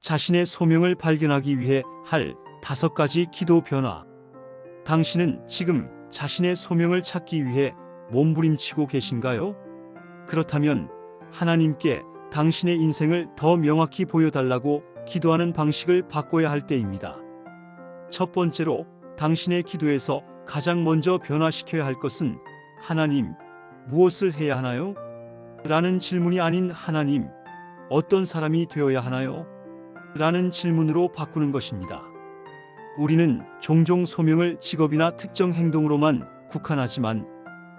자신의 소명을 발견하기 위해 할 5가지 기도 변화. 당신은 지금 자신의 소명을 찾기 위해 몸부림치고 계신가요? 그렇다면 하나님께 당신의 인생을 더 명확히 보여달라고 기도하는 방식을 바꿔야 할 때입니다. 첫 번째로 당신의 기도에서 가장 먼저 변화시켜야 할 것은 하나님, 무엇을 해야 하나요? 라는 질문이 아닌 하나님, 어떤 사람이 되어야 하나요? 라는 질문으로 바꾸는 것입니다. 우리는 종종 소명을 직업이나 특정 행동으로만 국한하지만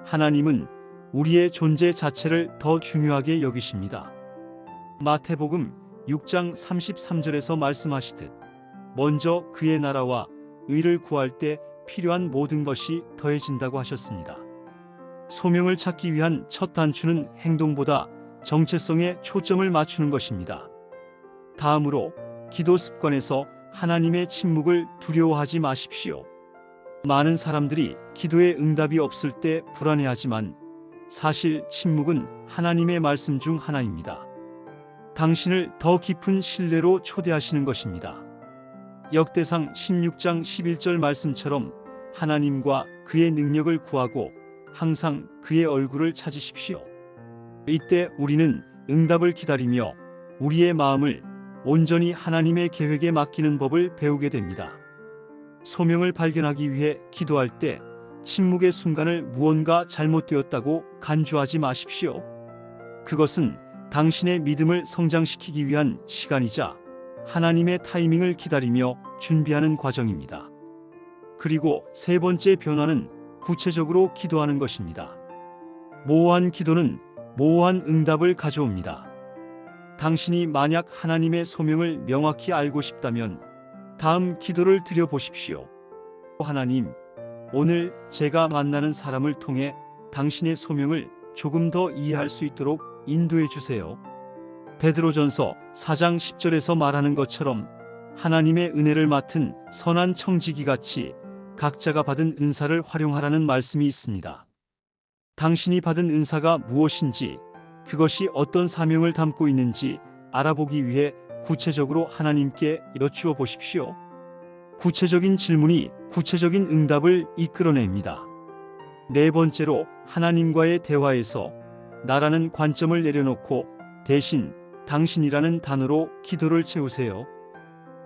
하나님은 우리의 존재 자체를 더 중요하게 여기십니다. 마태복음 6장 33절에서 말씀하시듯 먼저 그의 나라와 의를 구할 때 필요한 모든 것이 더해진다고 하셨습니다. 소명을 찾기 위한 첫 단추는 행동보다 정체성에 초점을 맞추는 것입니다. 다음으로 기도 습관에서 하나님의 침묵을 두려워하지 마십시오. 많은 사람들이 기도에 응답이 없을 때 불안해하지만 사실 침묵은 하나님의 말씀 중 하나입니다. 당신을 더 깊은 신뢰로 초대하시는 것입니다. 역대상 16장 11절 말씀처럼 하나님과 그의 능력을 구하고 항상 그의 얼굴을 찾으십시오. 이때 우리는 응답을 기다리며 우리의 마음을 온전히 하나님의 계획에 맡기는 법을 배우게 됩니다. 소명을 발견하기 위해 기도할 때 침묵의 순간을 무언가 잘못되었다고 간주하지 마십시오. 그것은 당신의 믿음을 성장시키기 위한 시간이자 하나님의 타이밍을 기다리며 준비하는 과정입니다. 그리고 세 번째 변화는 구체적으로 기도하는 것입니다. 모호한 기도는 모호한 응답을 가져옵니다. 당신이 만약 하나님의 소명을 명확히 알고 싶다면 다음 기도를 드려보십시오. 하나님, 오늘 제가 만나는 사람을 통해 당신의 소명을 조금 더 이해할 수 있도록 인도해 주세요. 베드로전서 4장 10절에서 말하는 것처럼 하나님의 은혜를 맡은 선한 청지기같이 각자가 받은 은사를 활용하라는 말씀이 있습니다. 당신이 받은 은사가 무엇인지, 그것이 어떤 사명을 담고 있는지 알아보기 위해 구체적으로 하나님께 여쭈어 보십시오. 구체적인 질문이 구체적인 응답을 이끌어냅니다. 네 번째로 하나님과의 대화에서 나라는 관점을 내려놓고 대신 당신이라는 단어로 기도를 채우세요.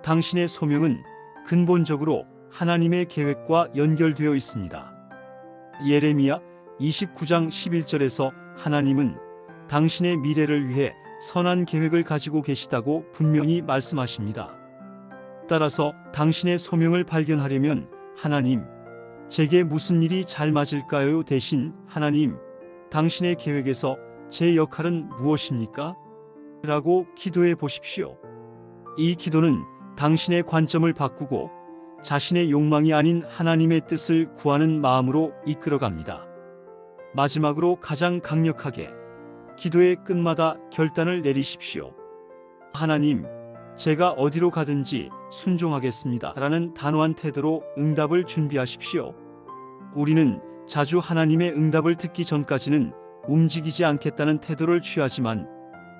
당신의 소명은 근본적으로 하나님의 계획과 연결되어 있습니다. 예레미야 29장 11절에서 하나님은 당신의 미래를 위해 선한 계획을 가지고 계시다고 분명히 말씀하십니다. 따라서 당신의 소명을 발견하려면 하나님, 제게 무슨 일이 잘 맞을까요? 대신 하나님, 당신의 계획에서 제 역할은 무엇입니까? 라고 기도해 보십시오. 이 기도는 당신의 관점을 바꾸고 자신의 욕망이 아닌 하나님의 뜻을 구하는 마음으로 이끌어갑니다. 마지막으로 가장 강력하게 기도의 끝마다 결단을 내리십시오. 하나님, 제가 어디로 가든지 순종하겠습니다. 라는 단호한 태도로 응답을 준비하십시오. 우리는 자주 하나님의 응답을 듣기 전까지는 움직이지 않겠다는 태도를 취하지만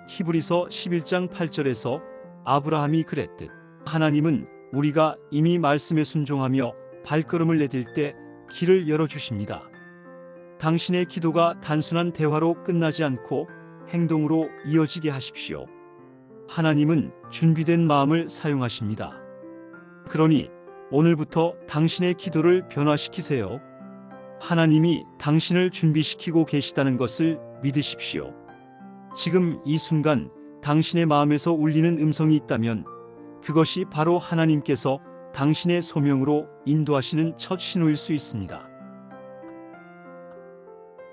히브리서 11장 8절에서 아브라함이 그랬듯 하나님은 우리가 이미 말씀에 순종하며 발걸음을 내딜 때 길을 열어주십니다. 당신의 기도가 단순한 대화로 끝나지 않고 행동으로 이어지게 하십시오. 하나님은 준비된 마음을 사용하십니다. 그러니 오늘부터 당신의 기도를 변화시키세요. 하나님이 당신을 준비시키고 계시다는 것을 믿으십시오. 지금 이 순간 당신의 마음에서 울리는 음성이 있다면 그것이 바로 하나님께서 당신의 소명으로 인도하시는 첫 신호일 수 있습니다.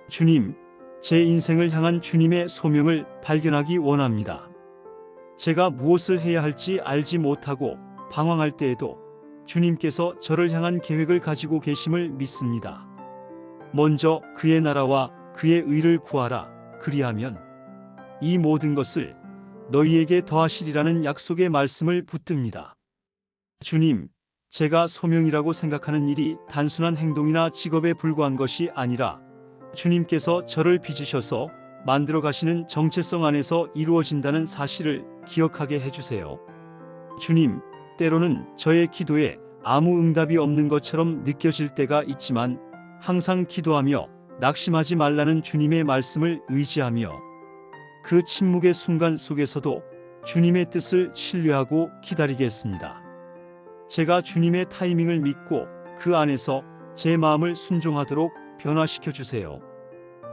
주님, 제 인생을 향한 주님의 소명을 발견하기 원합니다. 제가 무엇을 해야 할지 알지 못하고 방황할 때에도 주님께서 저를 향한 계획을 가지고 계심을 믿습니다. 먼저 그의 나라와 그의 의를 구하라. 그리하면 이 모든 것을 너희에게 더하시리라는 약속의 말씀을 붙듭니다. 주님, 제가 소명이라고 생각하는 일이 단순한 행동이나 직업에 불과한 것이 아니라 주님께서 저를 빚으셔서 만들어 가시는 정체성 안에서 이루어진다는 사실을 기억하게 해주세요. 주님, 때로는 저의 기도에 아무 응답이 없는 것처럼 느껴질 때가 있지만 항상 기도하며 낙심하지 말라는 주님의 말씀을 의지하며 그 침묵의 순간 속에서도 주님의 뜻을 신뢰하고 기다리겠습니다. 제가 주님의 타이밍을 믿고 그 안에서 제 마음을 순종하도록 변화시켜 주세요.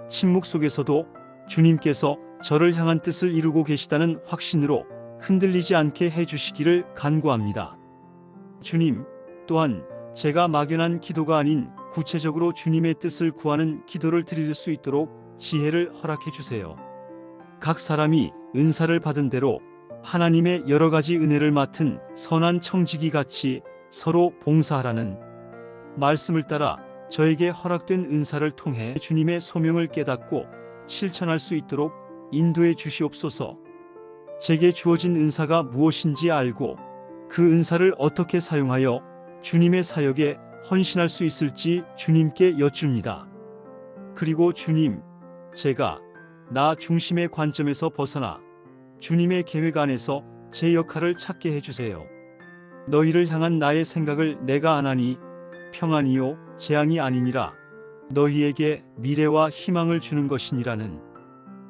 침묵 속에서도 주님께서 저를 향한 뜻을 이루고 계시다는 확신으로 흔들리지 않게 해주시기를 간구합니다. 주님, 또한 제가 막연한 기도가 아닌 구체적으로 주님의 뜻을 구하는 기도를 드릴 수 있도록 지혜를 허락해 주세요. 각 사람이 은사를 받은 대로 하나님의 여러 가지 은혜를 맡은 선한 청지기 같이 서로 봉사하라는 말씀을 따라 저에게 허락된 은사를 통해 주님의 소명을 깨닫고 실천할 수 있도록 인도해 주시옵소서. 제게 주어진 은사가 무엇인지 알고 그 은사를 어떻게 사용하여 주님의 사역에 헌신할 수 있을지 주님께 여쭙니다. 그리고 주님, 제가 나 중심의 관점에서 벗어나 주님의 계획 안에서 제 역할을 찾게 해주세요. 너희를 향한 나의 생각을 내가 아나니 평안이요 재앙이 아니니라 너희에게 미래와 희망을 주는 것이니라는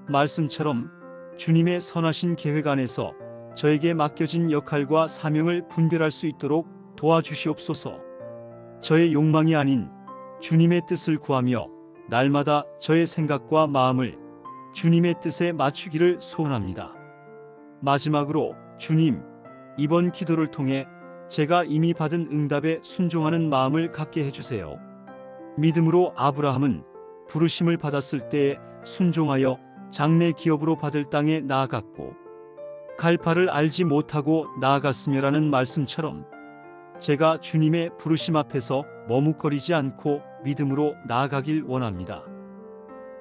말씀처럼 주님의 선하신 계획 안에서 저에게 맡겨진 역할과 사명을 분별할 수 있도록 도와주시옵소서. 저의 욕망이 아닌 주님의 뜻을 구하며 날마다 저의 생각과 마음을 주님의 뜻에 맞추기를 소원합니다. 마지막으로 주님, 이번 기도를 통해 제가 이미 받은 응답에 순종하는 마음을 갖게 해주세요. 믿음으로 아브라함은 부르심을 받았을 때에 순종하여 장래 기업으로 받을 땅에 나아갔고 갈 바를 알지 못하고 나아갔으며라는 말씀처럼 제가 주님의 부르심 앞에서 머뭇거리지 않고 믿음으로 나아가길 원합니다.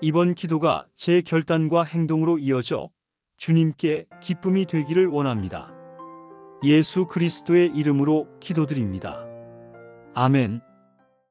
이번 기도가 제 결단과 행동으로 이어져 주님께 기쁨이 되기를 원합니다. 예수 그리스도의 이름으로 기도드립니다. 아멘.